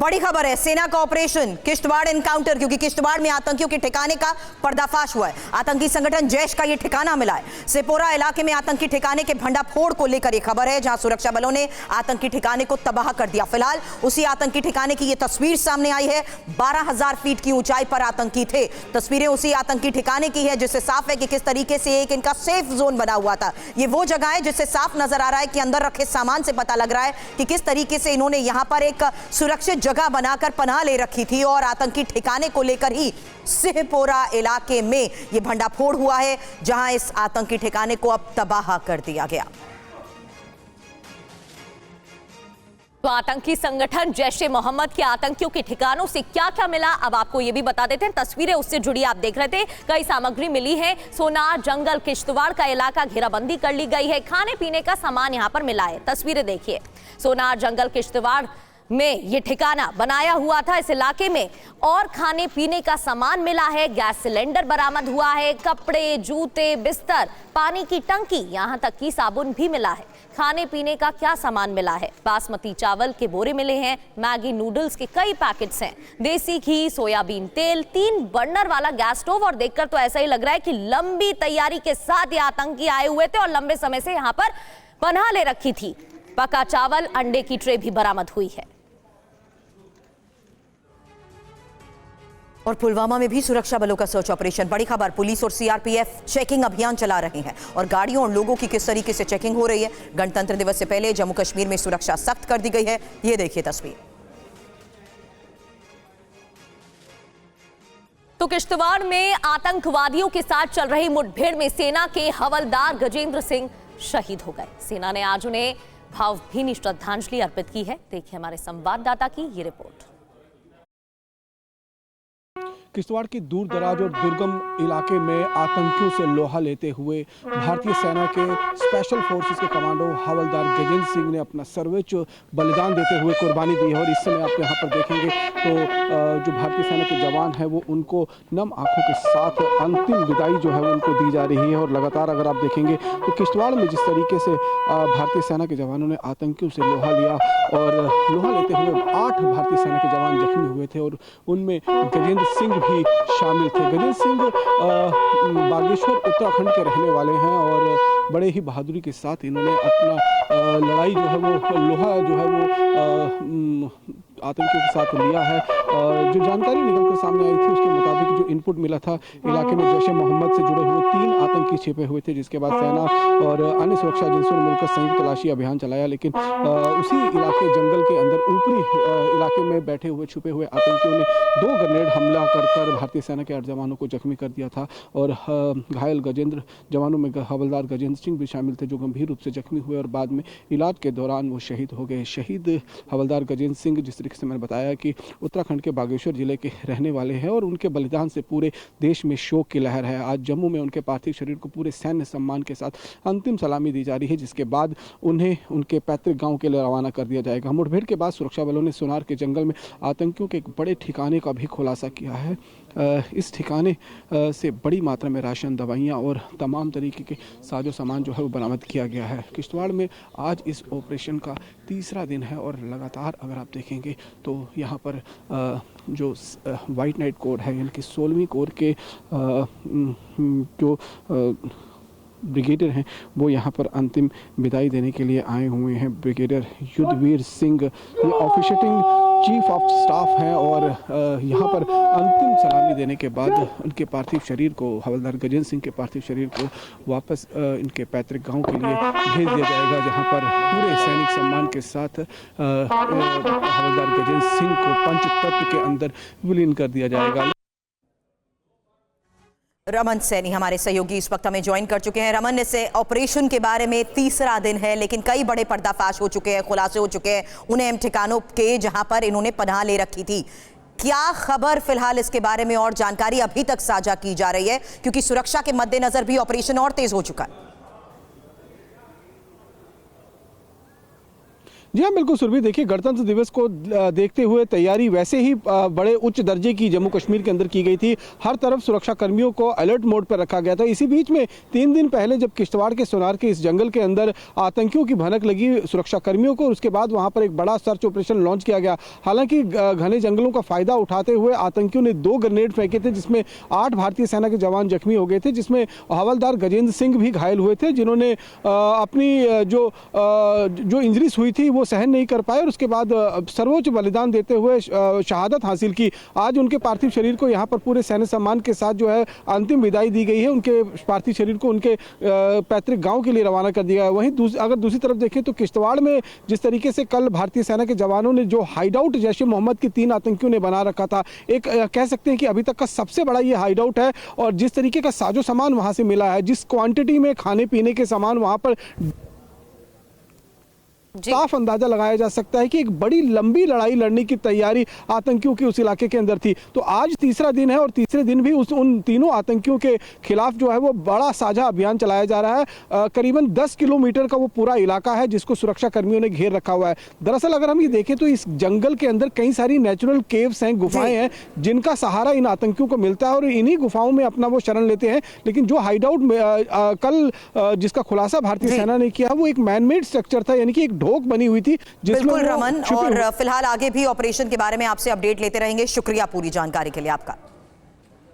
बड़ी खबर है, सेना का ऑपरेशन किश्तवाड़ एनकाउंटर, क्योंकि किश्तवाड़ में आतंकियों के ठिकाने का पर्दाफाश हुआ है। आतंकी संगठन जैश का यह ठिकाना मिला है। सेपोरा इलाके में आतंकी ठिकाने के भंडाफोड़ को लेकर यह खबर है, जहां सुरक्षा बलों ने आतंकी ठिकाने को तबाह कर दिया। फिलहाल उसी आतंकी ठिकाने की यह तस्वीर सामने आई है। 12,000 फीट की ऊंचाई पर आतंकी थे। तस्वीरें उसी आतंकी ठिकाने की है, जिससे साफ है कि किस तरीके से एक इनका सेफ जोन बना हुआ था। ये वो जगह है जिससे साफ नजर आ रहा है कि अंदर रखे सामान से पता लग रहा है कि किस तरीके से इन्होंने यहां पर एक सुरक्षित जगह बनाकर पनाह ले रखी थी और आतंकी ठिकाने को लेकर ही सेपोरा इलाके में यह भंडाफोड़ हुआ है, जहां इस आतंकी ठिकाने को अब तबाह कर दिया गया। तो आतंकी संगठन जैश-ए मोहम्मद के आतंकियों के ठिकानों से क्या क्या मिला, अब आपको ये भी बता देते हैं। तस्वीरें उससे जुड़ी आप देख रहे थे। कई सामग्री मिली है। सोनार जंगल किश्तवाड़ का इलाका घेराबंदी कर ली गई है। खाने पीने का सामान यहां पर मिला है। तस्वीरें देखिए, सोनार जंगल किश्तवाड़ में ये ठिकाना बनाया हुआ था इस इलाके में, और खाने पीने का सामान मिला है। गैस सिलेंडर बरामद हुआ है, कपड़े, जूते, बिस्तर, पानी की टंकी, यहां तक कि साबुन भी मिला है। खाने पीने का क्या सामान मिला है? बासमती चावल के बोरे मिले हैं, मैगी नूडल्स के कई पैकेट्स हैं, देसी घी, सोयाबीन तेल, 3 बर्नर वाला गैस स्टोव, और देखकर तो ऐसा ही लग रहा है कि लंबी तैयारी के साथ ये आतंकी आए हुए थे और लंबे समय से यहां पर पनाह ले रखी थी। पका चावल, अंडे की ट्रे भी बरामद हुई है। और पुलवामा में भी सुरक्षा बलों का सर्च ऑपरेशन। बड़ी खबर, पुलिस और सीआरपीएफ चेकिंग अभियान चला रहे हैं और गाड़ियों और लोगों की किस तरीके से चेकिंग हो रही है। गणतंत्र दिवस से पहले जम्मू कश्मीर में सुरक्षा सख्त कर दी गई है। ये देखिए तस्वीर। तो किश्तवाड़ में आतंकवादियों के साथ चल रही मुठभेड़ में सेना के हवलदार गजेंद्र सिंह शहीद हो गए। सेना ने आज उन्हें भावभीनी श्रद्धांजलि अर्पित की है। देखिए हमारे संवाददाता की ये रिपोर्ट। किश्तवाड़ की दूर दराज और दुर्गम इलाके में आतंकियों से लोहा लेते हुए भारतीय सेना के स्पेशल फोर्सेस के कमांडो हवलदार गजेंद्र सिंह ने अपना सर्वोच्च बलिदान देते हुए कुर्बानी दी है। और इस समय आप यहाँ पर देखेंगे तो जो भारतीय सेना के जवान हैं वो उनको नम आंखों के साथ अंतिम विदाई जो है उनको दी जा रही है। और लगातार अगर आप देखेंगे तो किश्तवाड़ में जिस तरीके से भारतीय सेना के जवानों ने आतंकियों से लोहा लिया और लोहा लेते हुए 8 भारतीय सेना के जवान जख्मी हुए थे और उनमें गजेंद्र सिंह भी शामिल थे। गजेंद्र सिंह बागेश्वर उत्तराखंड के रहने वाले हैं और बड़े ही बहादुरी के साथ इन्होंने अपना लड़ाई जो है वो लोहा जो है वो आतंकियों के साथ लिया है। और जो जानकारी निकलकर सामने आई थी उसके मुताबिक जो इनपुट मिला था, इलाके में जैश-ए मोहम्मद से जुड़े हुए 3 आतंकी छिपे हुए थे, जिसके बाद सेना और अन्य सुरक्षा एजेंसियों ने मिलकर संयुक्त तलाशी अभियान चलाया। लेकिन उसी इलाके जंगल के अंदर ऊपरी इलाके में बैठे हुए छुपे हुए आतंकियों ने 2 ग्रेनेड हमला कर भारतीय सेना के 8 जवानों को जख्मी कर दिया था। और घायल गजेंद्र जवानों में हवलदार गजेंद्र सिंह भी शामिल थे, जो गंभीर रूप से जख्मी हुए और बाद में इलाज के दौरान वो शहीद हो गए। शहीद हवलदार गजेंद्र सिंह जिस तरीके से मैंने बताया कि उत्तराखंड के बागेश्वर जिले के रहने वाले हैं और उनके बलिदान से पूरे देश में शोक की लहर है। आज जम्मू में उनके पार्थिव शरीर को पूरे सैन्य सम्मान के साथ अंतिम सलामी दी जा रही है, जिसके बाद उन्हें उनके पैतृक गांव के लिए रवाना कर दिया जाएगा। मुठभेड़ के बाद सुरक्षा बलों ने सोनार के जंगल में आतंकियों के एक बड़े ठिकाने का भी खुलासा किया है। इस ठिकाने से बड़ी मात्रा में राशन, दवाइयाँ और तमाम तरीके के साजो सामान जो है वो बरामद किया गया है। किश्तवाड़ में आज इस ऑपरेशन का 3रा दिन है और लगातार अगर आप देखेंगे तो यहाँ पर जो वाइट नाइट कोर है, यानी कि 16वीं कोर के जो ब्रिगेडियर हैं वो यहाँ पर अंतिम विदाई देने के लिए आए हुए हैं। ब्रिगेडियर युद्धवीर सिंह ये ऑफिशिएटिंग चीफ ऑफ स्टाफ हैं और यहाँ पर अंतिम सलामी देने के बाद उनके पार्थिव शरीर को, हवलदार गजेंद्र सिंह के पार्थिव शरीर को वापस इनके पैतृक गांव के लिए भेज दिया जाएगा, जहाँ पर पूरे सैनिक सम्मान के साथ हवलदार गजेंद्र सिंह को पंचतत्व के अंदर विलीन कर दिया जाएगा। रमन सैनी हमारे सहयोगी इस वक्त हमें ज्वाइन कर चुके हैं। रमन, इस ऑपरेशन के बारे में 3रा दिन है, लेकिन कई बड़े पर्दाफाश हो चुके हैं, खुलासे हो चुके हैं उन्हें ठिकानों के जहां पर इन्होंने पनाह ले रखी थी। क्या खबर फिलहाल इसके बारे में और जानकारी अभी तक साझा की जा रही है, क्योंकि सुरक्षा के मद्देनजर भी ऑपरेशन और तेज हो चुका है? जी हाँ, बिल्कुल सुरभि, देखिए गणतंत्र दिवस को देखते हुए तैयारी वैसे ही बड़े उच्च दर्जे की जम्मू कश्मीर के अंदर की गई थी। हर तरफ सुरक्षा कर्मियों को अलर्ट मोड पर रखा गया था। इसी बीच में 3 दिन पहले जब किश्तवाड़ के सोनार के इस जंगल के अंदर आतंकियों की भनक लगी सुरक्षा कर्मियों को, उसके बाद वहां पर एक बड़ा सर्च ऑपरेशन लॉन्च किया गया। हालांकि घने जंगलों का फायदा उठाते हुए आतंकियों ने 2 ग्रेनेड फेंके थे, जिसमें 8 भारतीय सेना के जवान जख्मी हो गए थे, जिसमें हवलदार गजेंद्र सिंह भी घायल हुए थे, जिन्होंने अपनी जो इंजरीज हुई थी वो सहन नहीं कर पाए और उसके बाद सर्वोच्च बलिदान देते हुए शहादत हासिल की। आज उनके पार्थिव शरीर को यहाँ पर पूरे सैन्य सम्मान के साथ जो है अंतिम विदाई दी गई है। उनके पार्थिव शरीर को उनके पैतृक गांव के लिए रवाना कर दिया है। वहीं अगर दूसरी तरफ देखें तो किश्तवाड़ में जिस तरीके से कल भारतीय सेना के जवानों ने जो हाइडआउट जैश ए मोहम्मद के 3 आतंकियों ने बना रखा था, एक कह सकते हैं कि अभी तक का सबसे बड़ा ये हाइडआउट है। और जिस तरीके का साजो सामान वहां से मिला है, जिस क्वांटिटी में खाने पीने के सामान वहां पर, साफ अंदाजा लगाया जा सकता है कि एक बड़ी लंबी लड़ाई लड़ने की तैयारी आतंकियों की उस इलाके के अंदर थी। तो आज तीसरा दिन है और तीसरे दिन भी उन तीनों आतंकियों के खिलाफ जो है वो बड़ा साझा अभियान चलाया जा रहा है। करीबन 10 किलोमीटर का वो पूरा इलाका है जिसको सुरक्षा कर्मियों ने घेर रखा हुआ है। दरअसल अगर हम ये देखें तो इस जंगल के अंदर कई सारी नेचुरल केव्स हैं, गुफाएं हैं, जिनका सहारा इन आतंकियों को मिलता है और इन्हीं गुफाओं में अपना वो शरण लेते हैं। लेकिन जो हाइडआउट कल जिसका खुलासा भारतीय सेना ने किया वो एक मैनमेड स्ट्रक्चर था, यानी कि एक ढोक बनी हुई थी। बिल्कुल रमन, और फिलहाल आगे भी ऑपरेशन के बारे में आपसे अपडेट लेते रहेंगे। शुक्रिया पूरी जानकारी के लिए आपका।